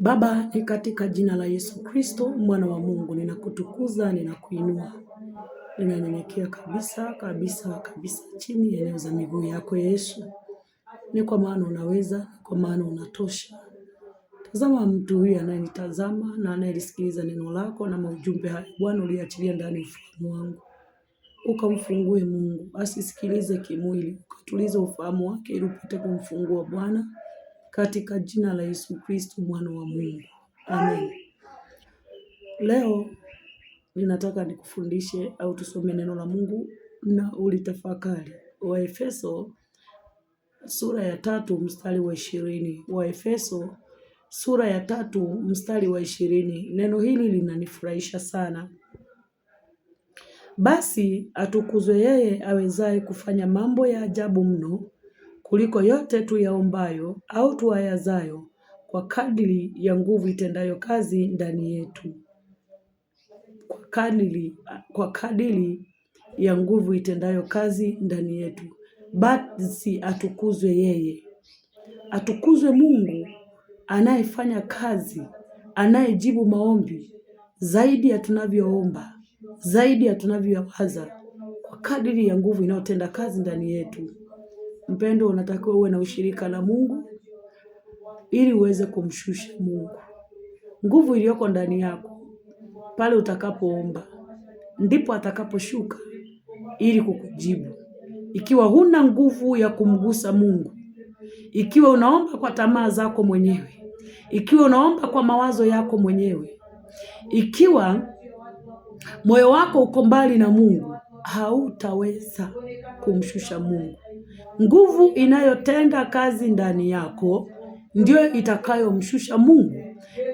Baba, ni katika jina la Yesu Kristo, mwana wa Mungu, ninakutukuza, ninakuinua. Ninanyenyekea kabisa chini eneo za miguu yako Yesu. Ni kwa maana unaweza, kwa maana unatosha. Tazama mtu huyu anayenitazama na anayelisikiliza neno lako na maujumbe haya Bwana uliachilia ndani ufahamu wangu. Ukamfungue Mungu, asisikilize kimwili, ukatulize ufahamu wake ili upate kumfungua Bwana, katika jina la Yesu Kristo mwana wa Mungu. Amen. Leo ninataka nikufundishe au tusome neno la Mungu na ulitafakari. Waefeso sura ya 3 mstari wa 20. Waefeso sura ya 3 mstari wa 20. Neno hili linanifurahisha sana. Basi atukuzwe yeye awezaye kufanya mambo ya ajabu mno kuliko yote tuyaombayo au tuyawazayo, kwa kadiri ya nguvu itendayo kazi ndani yetu. Kwa kadiri ya nguvu itendayo kazi ndani yetu. Basi atukuzwe yeye. Atukuzwe Mungu anayefanya kazi, anayejibu maombi zaidi ya tunavyoomba, zaidi ya tunavyowaza, kwa kadiri ya nguvu inayotenda kazi ndani yetu. Mpendo, unatakiwa uwe na ushirika na Mungu ili uweze kumshusha Mungu. Nguvu iliyoko ndani yako pale utakapoomba ndipo atakaposhuka ili kukujibu. Ikiwa huna nguvu ya kumgusa Mungu, ikiwa unaomba kwa tamaa zako mwenyewe, ikiwa unaomba kwa mawazo yako mwenyewe, ikiwa moyo wako uko mbali na Mungu, hautaweza kumshusha Mungu. Nguvu inayotenda kazi ndani yako ndio itakayomshusha Mungu,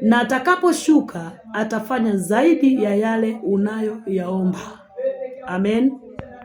na atakaposhuka atafanya zaidi ya yale unayoyaomba. Amen.